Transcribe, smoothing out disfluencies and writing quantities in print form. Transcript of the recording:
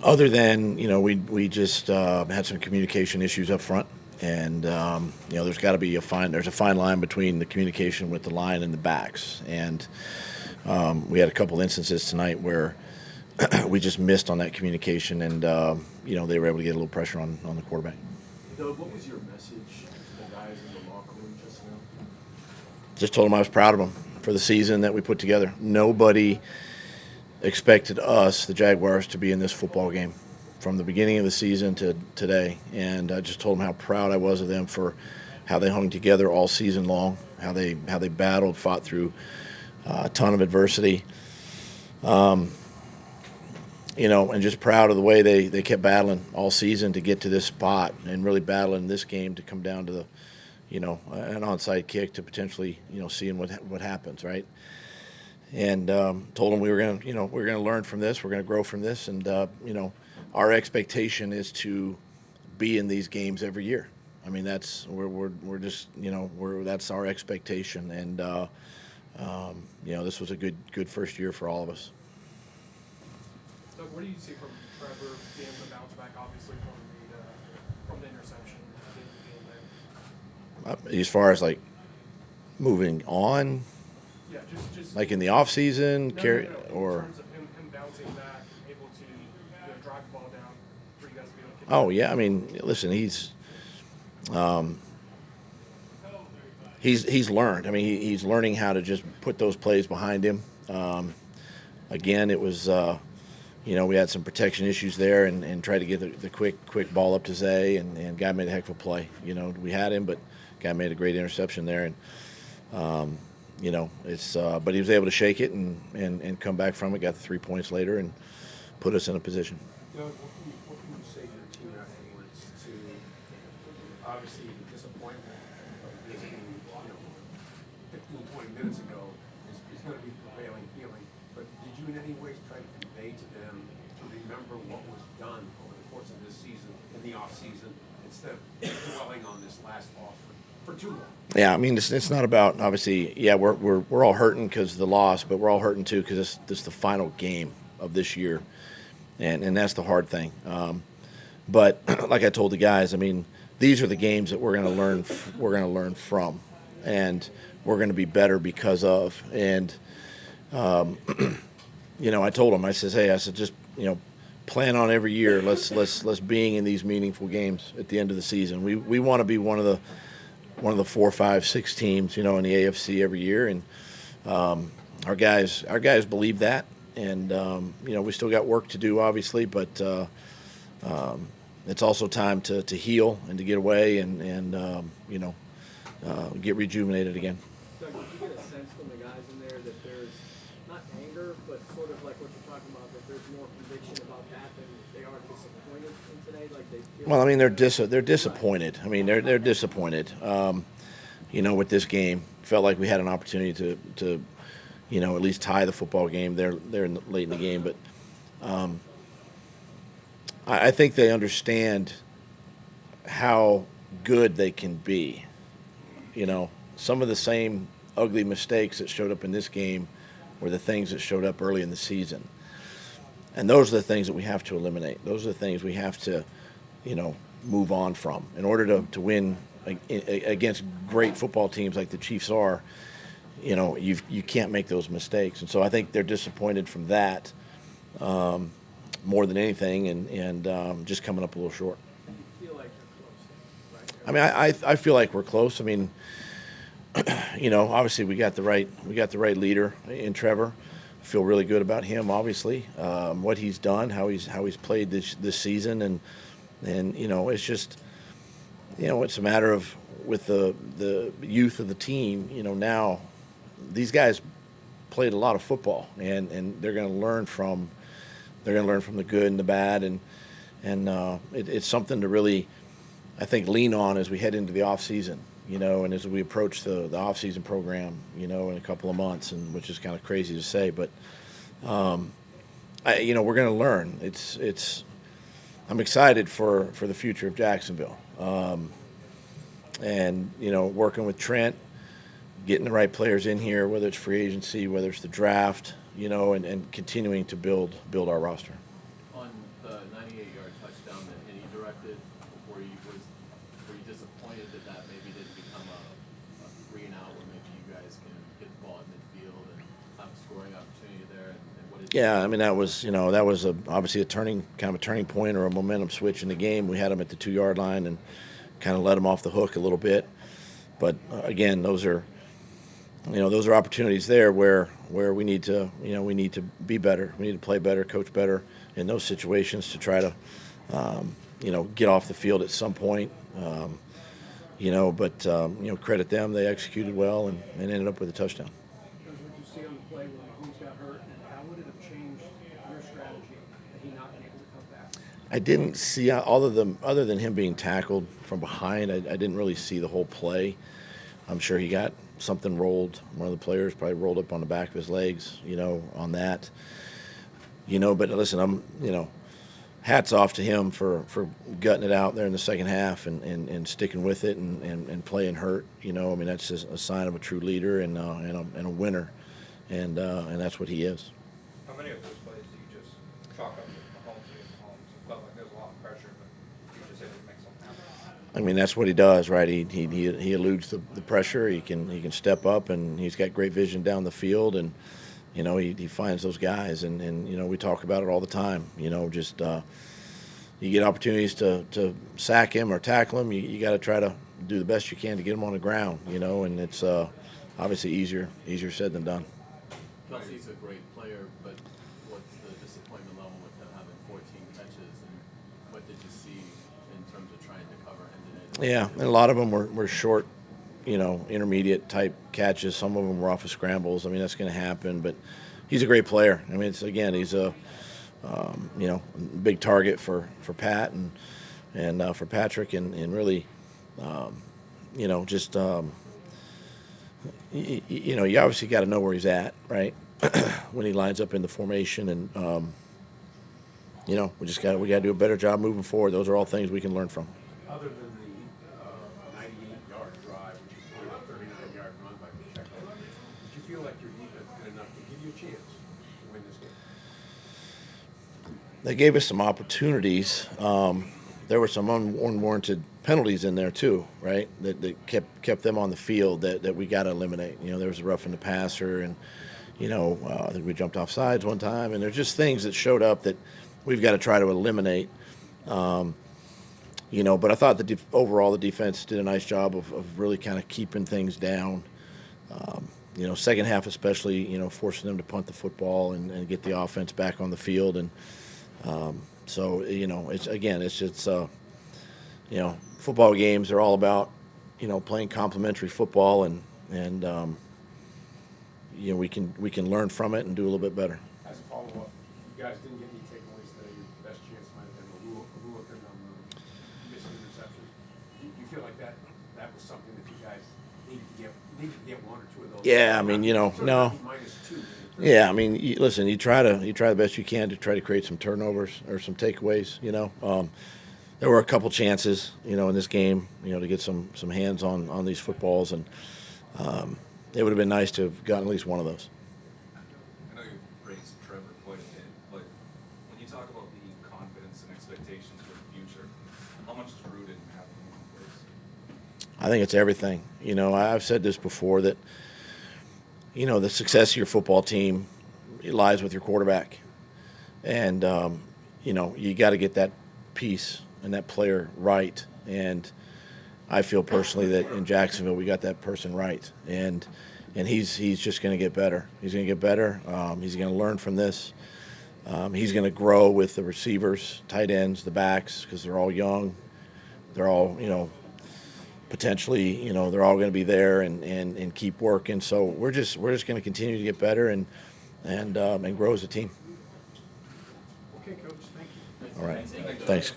Other than, we just had some communication issues up front. And, there's got to be there's a fine line between the communication with the line and the backs. And we had a couple instances tonight where we just missed on that communication, and they were able to get a little pressure on the quarterback. Doug, what was your message to the guys in the locker room just now? Just told them I was proud of them for the season that we put together. Nobody expected us, the Jaguars, to be in this football game from the beginning of the season to today. And I just told them how proud I was of them for how they hung together all season long, how they battled, fought through a ton of adversity. And just proud of the way they kept battling all season to get to this spot and really battling this game to come down to the, an onside kick to potentially, seeing what happens, right? And told them we were going to learn from this, we're going to grow from this, and our expectation is to be in these games every year. I mean, that's we're just that's our expectation, and this was a good first year for all of us. Doug, what do you see from Trevor being able to bounce back, obviously, from the interception at the end of the game? As far as, like, moving on, Yeah, just like in the offseason, no, or in terms of him bouncing back, able to drive the ball down for you guys to be able to kick oh, yeah, I mean, listen, he's learned. I mean, he's learning how to just put those plays behind him. Again, it was we had some protection issues there, and tried to get the quick ball up to Zay, and guy made a heck of a play. We had him, but guy made a great interception there, and but he was able to shake it and come back from it. Got the 3 points later and put us in a position. Doug, what can you say to your team afterwards to obviously the disappointment of this being, 15, 20 minutes ago is going to be the prevailing feeling, but did you in any way try to convey to them to remember what was done over the course of this season, in the off season, instead of dwelling on this last loss for too long? Yeah, I mean, it's not about, obviously, yeah, we're all hurting because of the loss, but we're all hurting too because this is the final game of this year, and that's the hard thing. But like I told the guys, I mean, these are the games that we're going to learn from, and we're going to be better because of. And I told them, I said just plan on every year. Let's being in these meaningful games at the end of the season. We want to be one of the 4, 5, 6 teams, in the AFC every year, and our guys believe that, and we still got work to do, obviously, but it's also time to heal and to get away and get rejuvenated again. Doug, did you get a sense from the guys in there that there's not anger, but sort of like what you're talking about, that there's more conviction about that than they are disappointed in today? Like they feel Well, I mean, they're disappointed. I mean, they're disappointed. With this game, felt like we had an opportunity to at least tie the football game. They're late in the game, but I think they understand how good they can be. Some of the same ugly mistakes that showed up in this game were the things that showed up early in the season. And those are the things that we have to eliminate. Those are the things we have to, move on from. In order to win against great football teams like the Chiefs are, you can't make those mistakes. And so I think they're disappointed from that more than anything, and just coming up a little short. you feel like you're close, right? I mean, I feel like we're close. I mean, obviously we got the right leader in Trevor. I feel really good about him, obviously, what he's done, how he's played this season, and it's just, it's a matter of with the youth of the team. Now these guys played a lot of football, and they're going to learn from the good and the bad, and it's something to really, I think, lean on as we head into the off season. And as we approach the off-season program, in a couple of months, and which is kind of crazy to say, but we're going to learn. I'm excited for the future of Jacksonville, and working with Trent, getting the right players in here, whether it's free agency, whether it's the draft, and continuing to build our roster. On the scoring opportunity there, and what did Yeah, I mean that was obviously a turning point or a momentum switch in the game. We had them at the 2-yard line and kind of let them off the hook a little bit. But again, those are opportunities there where we need to be better. We need to play better, coach better in those situations to try to get off the field at some point. But credit them. They executed well and ended up with a touchdown. What did you see on the play when Mahomes got hurt, and how would it have changed your strategy had he not been able to come back? I didn't see other than him being tackled from behind. I didn't really see the whole play. I'm sure he got something rolled. One of the players probably rolled up on the back of his legs, on that. But listen, hats off to him for gutting it out there in the second half and sticking with it and playing hurt. That's just a sign of a true leader and a winner, and that's what he is. How many of those plays do you just chalk up to Mahomes against Mahomes? It felt like there was a lot of pressure, but you just able to make something happen. That's what he does, right? He eludes the pressure. He can step up, and he's got great vision down the field, and he finds those guys, and we talk about it all the time. You get opportunities to sack him or tackle him, you got to try to do the best you can to get him on the ground. And it's obviously easier said than done. Plus, he's a great player, but what's the disappointment level with him having 14 catches, and what did you see in terms of trying to cover him today? Yeah, and a lot of them were short, intermediate type catches. Some of them were off of scrambles. That's going to happen, but he's a great player. He's a big target for Pat and for Patrick, and really, you obviously got to know where he's at, right? When he lines up in the formation, and we got to do a better job moving forward. Those are all things we can learn from. Other than the 98-yard drive, which is really a 39-yard run by Pacheco, did you feel like your defense did enough to give you a chance to win this game? They gave us some opportunities. There were some unwarranted penalties in there too, right? That kept them on the field that we got to eliminate. There was a roughing the passer, and I think we jumped off sides one time, and there's just things that showed up that we've got to try to eliminate. But I thought overall the defense did a nice job of really kind of keeping things down. Second half especially, forcing them to punt the football and get the offense back on the field. And football games are all about, playing complementary football, and we can learn from it and do a little bit better. As a follow-up, you guys didn't get any takeaways today. Your best chance might have been a Lulakin on the missing interceptions. Do you feel like that was something that you guys needed to get one or two of those? Yeah, no. -2. Yeah, listen, you try the best you can to try to create some turnovers or some takeaways. There were a couple chances, in this game, to get some hands on these footballs, and it would have been nice to have gotten at least one of those. I know you've praised Trevor quite a bit, but when you talk about the confidence and expectations for the future, how much is rooted in having him in place? I think it's everything. I've said this before that, the success of your football team lies with your quarterback. And, you got to get that piece and that player right. And I feel personally that in Jacksonville we got that person right. And he's just going to get better. He's going to get better. He's going to learn from this. He's going to grow with the receivers, tight ends, the backs, because they're all young. They're all, potentially, they're all going to be there and keep working. So we're just going to continue to get better and grow as a team. Okay, Coach, thank you. All right. Thanks.